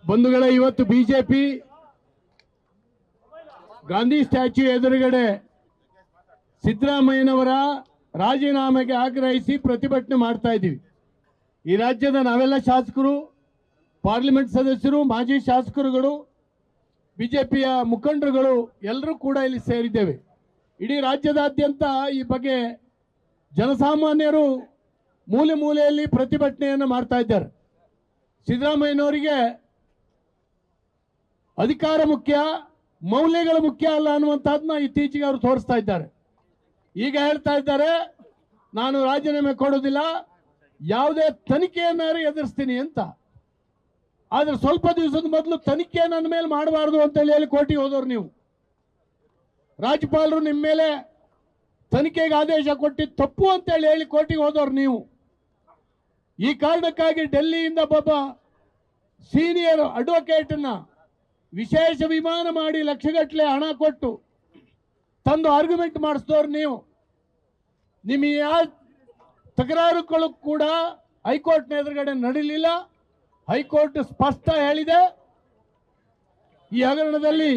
ಬಂಧುಗಳ ಇವತ್ತು BJP Gandhi statue ಎದುರುಗಡೆ ಸಿದ್ದರಾಮಯ್ಯನವರ ರಾಜೀನಾಮೆಗೆ ಆಗ್ರಹಿಸಿ ಪ್ರತಿಭಟನೆ ಮಾಡ್ತಾ ಇದ್ದೀವಿ. ಈ ರಾಜ್ಯದ ನಾವೆಲ್ಲ ಶಾಸಕರು, ಪಾರ್ಲಿಮೆಂಟ್ ಸದಸ್ಯರು, ಮಾಜಿ ಶಾಸಕರುಗಳು, ಬಿಜೆಪಿಯ ಮುಖಂಡರುಗಳು ಎಲ್ಲರೂ ಕೂಡ ಇಲ್ಲಿ ಸೇರಿದ್ದೇವೆ. ಇಡೀ ರಾಜ್ಯದಾದ್ಯಂತ ಈ ಬಗ್ಗೆ ಜನಸಾಮಾನ್ಯರು ಮೂಲೆ ಮೂಲೆಯಲ್ಲಿ ಪ್ರತಿಭಟನೆಯನ್ನು ಮಾಡ್ತಾ ಇದ್ದಾರೆ. ಸಿದ್ದರಾಮಯ್ಯನವರಿಗೆ ಅಧಿಕಾರ ಮುಖ್ಯ, ಮೌಲ್ಯಗಳು ಮುಖ್ಯ ಅಲ್ಲ ಅನ್ನುವಂಥದ್ದನ್ನ ಇತ್ತೀಚೆಗೆ ಅವರು ತೋರಿಸ್ತಾ ಇದ್ದಾರೆ. ಈಗ ಹೇಳ್ತಾ ಇದ್ದಾರೆ, ನಾನು ರಾಜೀನಾಮೆ ಕೊಡೋದಿಲ್ಲ, ಯಾವುದೇ ತನಿಖೆಯನ್ನಾರು ಎದುರಿಸ್ತೀನಿ ಅಂತ. ಆದ್ರೆ ಸ್ವಲ್ಪ ದಿವಸದ ಮೊದಲು ತನಿಖೆ ನನ್ನ ಮೇಲೆ ಮಾಡಬಾರ್ದು ಅಂತ ಹೇಳಿ ಕೋರ್ಟಿಗೆ ಹೋದವರು ನೀವು. ರಾಜ್ಯಪಾಲರು ನಿಮ್ಮ ಮೇಲೆ ತನಿಖೆಗೆ ಆದೇಶ ಕೊಟ್ಟಿದ್ದು ತಪ್ಪು ಅಂತ ಹೇಳಿ ಕೋರ್ಟಿಗೆ ಹೋದವರು ನೀವು. ಈ ಕಾರಣಕ್ಕಾಗಿ ಡೆಲ್ಲಿಯಿಂದ ಒಬ್ಬ ಸೀನಿಯರ್ ಅಡ್ವೊಕೇಟನ್ನ ವಿಶೇಷ ವಿಮಾನ ಮಾಡಿ ಲಕ್ಷಗಟ್ಟಲೆ ಹಣ ಕೊಟ್ಟು ತಂದು ಆರ್ಗ್ಯುಮೆಂಟ್ ಮಾಡಿಸಿದವ್ರು ನೀವು. ನಿಮ್ಮ ಯಾವ ತಕರಾರುಗಳು ಕೂಡ ಹೈಕೋರ್ಟ್ನ ಎದುರುಗಡೆ ನಡೀಲಿಲ್ಲ. ಹೈಕೋರ್ಟ್ ಸ್ಪಷ್ಟ ಹೇಳಿದೆ, ಈ ಹಗರಣದಲ್ಲಿ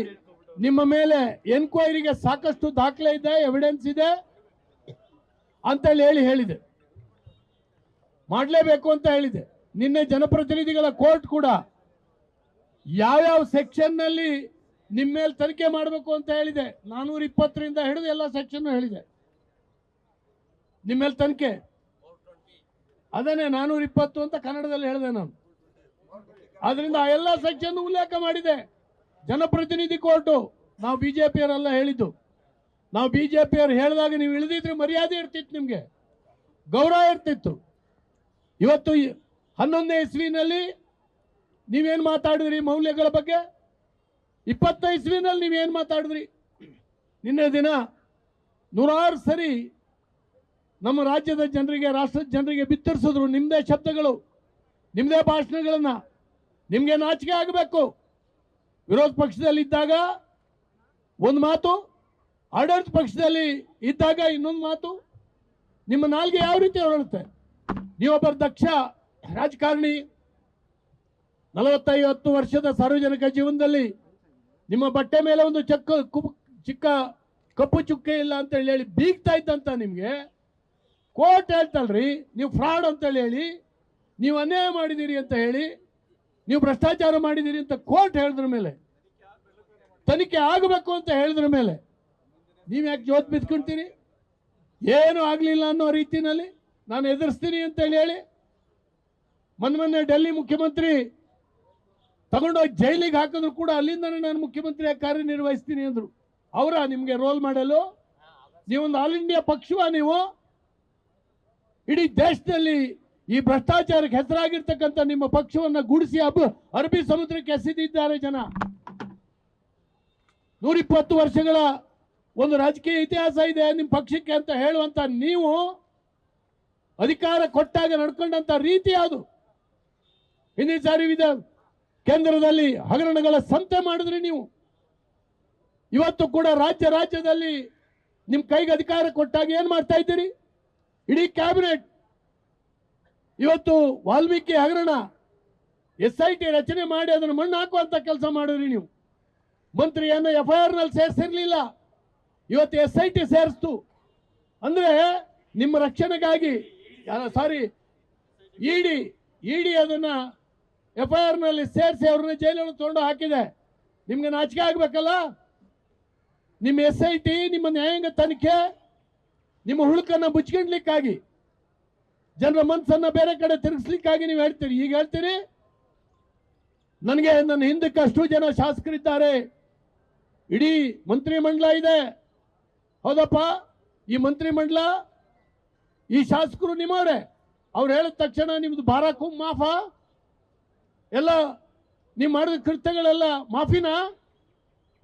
ನಿಮ್ಮ ಮೇಲೆ ಎನ್ಕ್ವೈರಿಗೆ ಸಾಕಷ್ಟು ದಾಖಲೆ ಇದೆ, ಎವಿಡೆನ್ಸ್ ಇದೆ ಅಂತ ಹೇಳಿದೆ, ಮಾಡಲೇಬೇಕು ಅಂತ ಹೇಳಿದೆ. ನಿನ್ನೆ ಜನಪ್ರತಿನಿಧಿಗಳ ಕೋರ್ಟ್ ಕೂಡ ಯಾವ್ಯಾವ ಸೆಕ್ಷನ್ನಲ್ಲಿ ನಿಮ್ಮ ಮೇಲೆ ತನಿಖೆ ಮಾಡಬೇಕು ಅಂತ ಹೇಳಿದೆ. 420ರಿಂದ ಹಿಡಿದು ಎಲ್ಲ ಸೆಕ್ಷನ್ ಹೇಳಿದೆ ನಿಮ್ಮ ಮೇಲೆ ತನಿಖೆ. ಅದನ್ನೇ 420 ಅಂತ ಕನ್ನಡದಲ್ಲಿ ಹೇಳಿದೆ ನಾನು. ಆದ್ರಿಂದ ಆ ಎಲ್ಲ ಸೆಕ್ಷನ್ ಉಲ್ಲೇಖ ಮಾಡಿದೆ ಜನಪ್ರತಿನಿಧಿ ಕೋರ್ಟು. ನಾವು ಬಿಜೆಪಿಯವರೆಲ್ಲ ಹೇಳಿದ್ದು. ನಾವು ಬಿಜೆಪಿಯವರು ಹೇಳಿದಾಗ ನೀವು ಇಳಿದಿದ್ರೆ ಮರ್ಯಾದೆ ಇರ್ತಿತ್ತು, ನಿಮಗೆ ಗೌರವ ಇರ್ತಿತ್ತು. ಇವತ್ತು 11ನೇ ಇಸ್ವಿನಲ್ಲಿ ನೀವೇನು ಮಾತಾಡಿದ್ರಿ ಮೌಲ್ಯಗಳ ಬಗ್ಗೆ? 20 ಇಸ್ವಿನಲ್ಲಿ ನೀವೇನು ಮಾತಾಡಿದ್ರಿ? ನಿನ್ನೆ ದಿನ ನೂರಾರು ಸರಿ ನಮ್ಮ ರಾಜ್ಯದ ಜನರಿಗೆ, ರಾಷ್ಟ್ರದ ಜನರಿಗೆ ಬಿತ್ತರಿಸಿದ್ರು ನಿಮ್ಮದೇ ಶಬ್ದಗಳು, ನಿಮ್ಮದೇ ಭಾಷಣಗಳನ್ನ. ನಿಮಗೆ ನಾಚಿಕೆ ಆಗಬೇಕು. ವಿರೋಧ ಪಕ್ಷದಲ್ಲಿ ಇದ್ದಾಗ ಒಂದು ಮಾತು, ಆಡಳಿತ ಪಕ್ಷದಲ್ಲಿ ಇದ್ದಾಗ ಇನ್ನೊಂದು ಮಾತು. ನಿಮ್ಮ ನಾಲ್ಗೆ ಯಾವ ರೀತಿ ಹೊರಡುತ್ತೆ? ನೀವೊಬ್ಬ ದಕ್ಷ ರಾಜಕಾರಣಿ, 40-50 ವರ್ಷದ ಸಾರ್ವಜನಿಕ ಜೀವನದಲ್ಲಿ ನಿಮ್ಮ ಬಟ್ಟೆ ಮೇಲೆ ಒಂದು ಚಿಕ್ಕ ಕಪ್ಪು ಚುಕ್ಕೆ ಇಲ್ಲ ಅಂತ ಹೇಳಿ ಬೀಗ್ತಾ ಇದ್ದಂತ ನಿಮಗೆ ಕೋರ್ಟ್ ಹೇಳ್ತಲ್ರಿ ನೀವು ಫ್ರಾಡ್ ಅಂತ ಹೇಳಿ, ನೀವು ಅನ್ಯಾಯ ಮಾಡಿದ್ದೀರಿ ಅಂತ ಹೇಳಿ, ನೀವು ಭ್ರಷ್ಟಾಚಾರ ಮಾಡಿದ್ದೀರಿ ಅಂತ ಕೋರ್ಟ್ ಹೇಳಿದ್ರ ಮೇಲೆ, ತನಿಖೆ ಆಗಬೇಕು ಅಂತ ಹೇಳಿದ್ರ ಮೇಲೆ ನೀವು ಯಾಕೆ ಜೋತ್ ಬಿತ್ಕೊಂತೀರಿ? ಏನು ಆಗಲಿಲ್ಲ ಅನ್ನೋ ರೀತಿಯಲ್ಲಿ ನಾನು ಎದುರಿಸ್ತೀನಿ ಅಂತ ಹೇಳಿ ಮೊನ್ನೆ ಡೆಲ್ಲಿ ಮುಖ್ಯಮಂತ್ರಿ ತಗೊಂಡೋಗಿ ಜೈಲಿಗೆ ಹಾಕಿದ್ರು ಕೂಡ ಅಲ್ಲಿಂದನೇ ನಾನು ಮುಖ್ಯಮಂತ್ರಿಯಾಗಿ ಕಾರ್ಯನಿರ್ವಹಿಸ್ತೀನಿ ಅಂದ್ರು. ಅವರ ನಿಮಗೆ ರೋಲ್ ಮಾಡಲು ನೀವೊಂದು ಆಲ್ ಇಂಡಿಯಾ ಪಕ್ಷವ. ನೀವು ಇಡೀ ದೇಶದಲ್ಲಿ ಈ ಭ್ರಷ್ಟಾಚಾರಕ್ಕೆ ಹೆಸರಾಗಿರ್ತಕ್ಕಂಥ ನಿಮ್ಮ ಪಕ್ಷವನ್ನು ಗುಡಿಸಿ ಅರಬ್ಬಿ ಸಮುದ್ರಕ್ಕೆ ಎಸೆದಿದ್ದಾರೆ ಜನ. 120 ವರ್ಷಗಳ ಒಂದು ರಾಜಕೀಯ ಇತಿಹಾಸ ಇದೆ ನಿಮ್ಮ ಪಕ್ಷಕ್ಕೆ ಅಂತ ಹೇಳುವಂತ ನೀವು ಅಧಿಕಾರ ಕೊಟ್ಟಾಗ ನಡ್ಕೊಂಡಂತ ರೀತಿ ಯಾವುದು? ಹಿಂದಿನ ಸಾರಿ ಕೇಂದ್ರದಲ್ಲಿ ಹಗರಣಗಳ ಸಂತೆ ಮಾಡಿದ್ರಿ ನೀವು. ಇವತ್ತು ಕೂಡ ರಾಜ್ಯದಲ್ಲಿ ನಿಮ್ಮ ಕೈಗೆ ಅಧಿಕಾರ ಕೊಟ್ಟಾಗ ಏನ್ ಮಾಡ್ತಾ ಇದ್ದೀರಿ? ಇಡೀ ಕ್ಯಾಬಿನೆಟ್ ಇವತ್ತು ವಾಲ್ಮೀಕಿ ಹಗರಣ SIT ರಚನೆ ಮಾಡಿ ಅದನ್ನು ಮಣ್ಣು ಹಾಕುವಂತ ಕೆಲಸ ಮಾಡಿದ್ರಿ ನೀವು. ಮಂತ್ರಿಯನ್ನು FIR ನಲ್ಲಿ ಸೇರಿಸಿರ್ಲಿಲ್ಲ, ಇವತ್ತು SIT ಸೇರಿಸ್ತು. ಅಂದ್ರೆ ನಿಮ್ಮ ರಕ್ಷಣೆಗಾಗಿ ಇಡಿ ಅದನ್ನ FIR ನಲ್ಲಿ ಸೇರಿಸಿ ಅವ್ರನ್ನ ಜೈಲನ್ನು ತಗೊಂಡು ಹಾಕಿದೆ. ನಿಮ್ಗೆ ನಾಚಿಕೆ ಆಗ್ಬೇಕಲ್ಲ? ನಿಮ್ಮ SIT, ನಿಮ್ಮ ನ್ಯಾಯಾಂಗ ತನಿಖೆ, ನಿಮ್ಮ ಹುಳುಕನ್ನ ಮುಚ್ಚಿಡ್ಲಿಕ್ಕಾಗಿ, ಜನರ ಮನಸ್ಸನ್ನ ಬೇರೆ ಕಡೆ ತಿರುಗಿಸ್ಲಿಕ್ಕಾಗಿ ನೀವು ಹೇಳ್ತೀರಿ. ಈಗ ಹೇಳ್ತೀರಿ ನನಗೆ ನನ್ನ ಹಿಂದಕ್ಕೆ ಅಷ್ಟು ಜನ ಶಾಸಕರಿದ್ದಾರೆ, ಇಡೀ ಮಂತ್ರಿಮಂಡಲ ಇದೆ. ಹೌದಪ್ಪ, ಈ ಮಂತ್ರಿಮಂಡಲ, ಈ ಶಾಸಕರು ನಿಮ್ಮವ್ರೆ. ಅವ್ರು ಹೇಳಿದ ತಕ್ಷಣ ನಿಮ್ದು ಬಾರಾಕು ಮಾಫಾ, ಎಲ್ಲ ನೀವು ಮಾಡಿದ ಕೃತ್ಯಗಳೆಲ್ಲ ಮಾಫಿನಾ?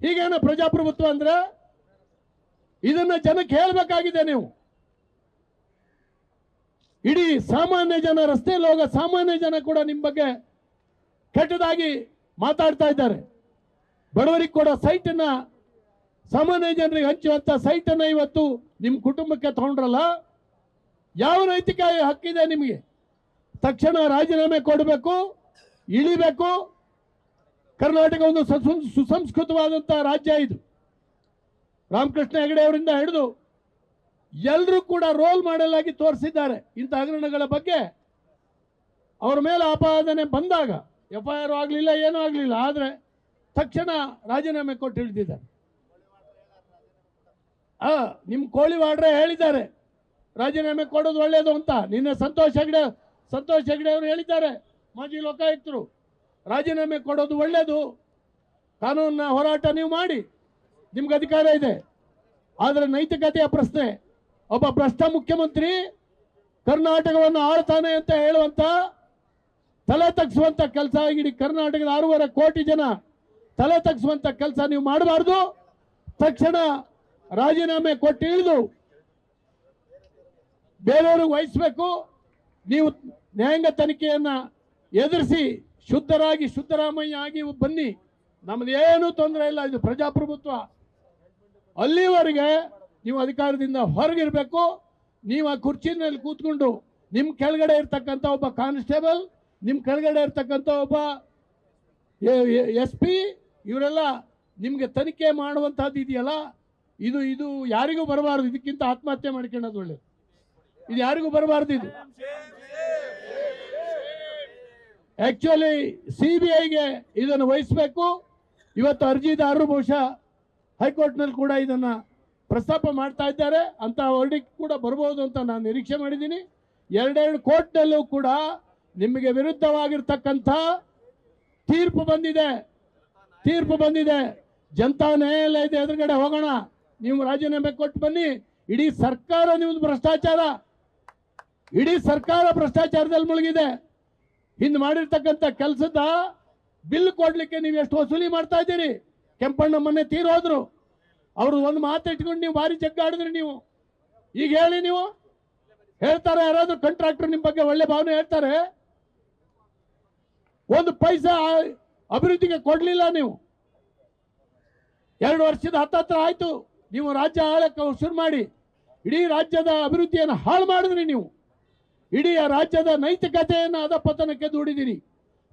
ಹೀಗೇನ ಪ್ರಜಾಪ್ರಭುತ್ವ ಅಂದ್ರೆ? ಇದನ್ನ ಜನಕ್ಕೆ ಹೇಳಬೇಕಾಗಿದೆ ನೀವು. ಇಡೀ ಸಾಮಾನ್ಯ ಜನ, ರಸ್ತೆಯಲ್ಲಿ ಹೋಗೋ ಸಾಮಾನ್ಯ ಜನ ಕೂಡ ನಿಮ್ಮ ಬಗ್ಗೆ ಕೆಟ್ಟದಾಗಿ ಮಾತಾಡ್ತಾ ಇದ್ದಾರೆ. ಬಡವರಿಗೆ ಕೊಡೋ ಸೈಟನ್ನ, ಸಾಮಾನ್ಯ ಜನರಿಗೆ ಹಂಚುವಂತ ಸೈಟನ್ನ ಇವತ್ತು ನಿಮ್ಮ ಕುಟುಂಬಕ್ಕೆ ತಗೊಂಡ್ರಲ್ಲ, ಯಾವ ನೈತಿಕ ಹಕ್ಕಿದೆ ನಿಮಗೆ? ತಕ್ಷಣ ರಾಜೀನಾಮೆ ಕೊಡಬೇಕು, ಇಳಿಬೇಕು. ಕರ್ನಾಟಕ ಒಂದು ಸುಸಂಸ್ಕೃತವಾದಂಥ ರಾಜ್ಯ ಇದು. ರಾಮಕೃಷ್ಣ ಹೆಗಡೆ ಅವರಿಂದ ಹಿಡಿದು ಎಲ್ಲರೂ ಕೂಡ ರೋಲ್ ಮಾಡೆಲ್ ಆಗಿ ತೋರಿಸಿದ್ದಾರೆ. ಇಂಥ ಹಗರಣಗಳ ಬಗ್ಗೆ ಅವರ ಮೇಲೆ ಆಪಾದನೆ ಬಂದಾಗ FIR ಆಗಲಿಲ್ಲ, ಏನೂ ಆಗಲಿಲ್ಲ, ಆದರೆ ತಕ್ಷಣ ರಾಜೀನಾಮೆ ಕೊಟ್ಟು ಹಿಡಿದಿದ್ದಾರೆ. ನಿಮ್ಮ ಕೋಳಿವಾಡ್ರೆ ಹೇಳಿದ್ದಾರೆ ರಾಜೀನಾಮೆ ಕೊಡೋದು ಒಳ್ಳೆಯದು ಅಂತ. ನಿನ್ನೆ ಸಂತೋಷ್ ಹೆಗಡೆ ಅವರು ಹೇಳಿದ್ದಾರೆ, ಮಾಜಿ ಲೋಕಾಯುಕ್ತರು, ರಾಜೀನಾಮೆ ಕೊಡೋದು ಒಳ್ಳೆಯದು, ಕಾನೂನಿನ ಹೋರಾಟ ನೀವು ಮಾಡಿ, ನಿಮ್ಗೆ ಅಧಿಕಾರ ಇದೆ. ಆದರೆ ನೈತಿಕತೆಯ ಪ್ರಶ್ನೆ, ಒಬ್ಬ ಭ್ರಷ್ಟ ಮುಖ್ಯಮಂತ್ರಿ ಕರ್ನಾಟಕವನ್ನು ಆಳ್ತಾನೆ ಅಂತ ಹೇಳುವಂತ ತಲೆ ತಗ್ಸುವಂತ ಕೆಲಸ, ಇಡೀ ಕರ್ನಾಟಕದ 6.5 ಕೋಟಿ ಜನ ತಲೆ ತಗ್ಸುವಂತ ಕೆಲಸ ನೀವು ಮಾಡಬಾರ್ದು. ತಕ್ಷಣ ರಾಜೀನಾಮೆ ಕೊಟ್ಟು ಇಳಿದು ಬೇರೆಯವ್ರಿಗೆ ವಹಿಸಬೇಕು. ನೀವು ನ್ಯಾಯಾಂಗ ತನಿಖೆಯನ್ನ ಎದುರಿಸಿ ಶುದ್ಧರಾಗಿ ಸಿದ್ದರಾಮಯ್ಯ ಆಗಿ ಬನ್ನಿ, ನಮ್ದು ಏನೂ ತೊಂದರೆ ಇಲ್ಲ, ಇದು ಪ್ರಜಾಪ್ರಭುತ್ವ. ಅಲ್ಲಿವರೆಗೆ ನೀವು ಅಧಿಕಾರದಿಂದ ಹೊರಗಿರಬೇಕು. ನೀವು ಆ ಕುರ್ಚಿನಲ್ಲಿ ಕೂತ್ಕೊಂಡು ನಿಮ್ಮ ಕೆಳಗಡೆ ಇರ್ತಕ್ಕಂಥ ಒಬ್ಬ ಕಾನ್ಸ್ಟೇಬಲ್, ನಿಮ್ಮ ಕೆಳಗಡೆ ಇರ್ತಕ್ಕಂಥ ಒಬ್ಬ SP, ಇವರೆಲ್ಲ ನಿಮಗೆ ತನಿಖೆ ಮಾಡುವಂಥದ್ದು ಇದೆಯಲ್ಲ, ಇದು ಯಾರಿಗೂ ಬರಬಾರ್ದು. ಇದಕ್ಕಿಂತ ಆತ್ಮಹತ್ಯೆ ಮಾಡ್ಕೊಳ್ಳೋದು ಒಳ್ಳೆಯದು. ಇದು ಯಾರಿಗೂ ಬರಬಾರ್ದು. ಇದು ಆಕ್ಚುಲಿ CBIಗೆ ಇದನ್ನು ವಹಿಸಬೇಕು. ಇವತ್ತು ಅರ್ಜಿದಾರರು ಬಹುಶಃ ಹೈಕೋರ್ಟ್ನಲ್ಲಿ ಕೂಡ ಇದನ್ನು ಪ್ರಸ್ತಾಪ ಮಾಡ್ತಾ ಇದ್ದಾರೆ. ಅಂತ ವರ್ಡಿಕ್ಟ್ ಕೂಡ ಬರ್ಬೋದು ಅಂತ ನಾನು ನಿರೀಕ್ಷೆ ಮಾಡಿದ್ದೀನಿ. 2 ಕೋರ್ಟ್ನಲ್ಲೂ ಕೂಡ ನಿಮಗೆ ವಿರುದ್ಧವಾಗಿರ್ತಕ್ಕಂಥ ತೀರ್ಪು ಬಂದಿದೆ. ಜನತಾ ನ್ಯಾಯಾಲಯದ ಎದುರುಗಡೆ ಹೋಗೋಣ, ನೀವು ರಾಜೀನಾಮೆ ಕೊಟ್ಟು ಬನ್ನಿ. ಇಡೀ ಸರ್ಕಾರ ನಿಮ್ಮದು ಭ್ರಷ್ಟಾಚಾರ, ಇಡೀ ಸರ್ಕಾರ ಭ್ರಷ್ಟಾಚಾರದಲ್ಲಿ ಮುಳುಗಿದೆ. ಹಿಂದೆ ಮಾಡಿರ್ತಕ್ಕಂಥ ಕೆಲಸದ ಬಿಲ್ ಕೊಡ್ಲಿಕ್ಕೆ ನೀವು ಎಷ್ಟು ವಸೂಲಿ ಮಾಡ್ತಾ ಇದ್ದೀರಿ. ಕೆಂಪಣ್ಣ ಮೊನ್ನೆ ತೀರೋದ್ರು, ಅವರು ಒಂದು ಮಾತು ಇಟ್ಕೊಂಡು ನೀವು ಭಾರಿ ಜಗ್ಗಾಡಿದ್ರಿ. ನೀವು ಈಗ ಹೇಳಿ, ನೀವು ಹೇಳ್ತಾರೆ ಯಾರಾದ್ರೂ ಕಾಂಟ್ರಾಕ್ಟರ್ ನಿಮ್ಮ ಬಗ್ಗೆ ಒಳ್ಳೆ ಭಾವನೆ ಹೇಳ್ತಾರೆ, ಒಂದು ಪೈಸಾ ಅಭಿವೃದ್ಧಿಗೆ ಕೊಡ್ಲಿಲ್ಲ. ನೀವು 2 ವರ್ಷದ ಹತ್ತತ್ರ ಆಯ್ತು ನೀವು ರಾಜ್ಯ ಆಳಕ್ಕೆ ಶುರು ಮಾಡಿ, ಇಡೀ ರಾಜ್ಯದ ಅಭಿವೃದ್ಧಿಯನ್ನು ಹಾಳು ಮಾಡಿದ್ರಿ. ನೀವು ಇಡೀ ರಾಜ್ಯದ ನೈತಿಕತೆಯನ್ನು ಅಧಪತನಕ್ಕೆ ದೂಡಿದಿರಿ.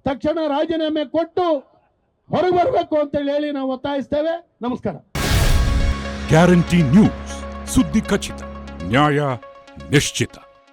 ತಕ್ಷಣ ರಾಜೀನಾಮೆ ಕೊಟ್ಟು ಹೊರಗೆ ಬರಬೇಕು ಅಂತ ಹೇಳಿ ನಾವು ಒತ್ತಾಯಿಸ್ತೇವೆ. ನಮಸ್ಕಾರ. ಗ್ಯಾರಂಟಿ ನ್ಯೂಸ್, ಸುದ್ದಿ ಖಚಿತ, ನ್ಯಾಯ ನಿಶ್ಚಿತ.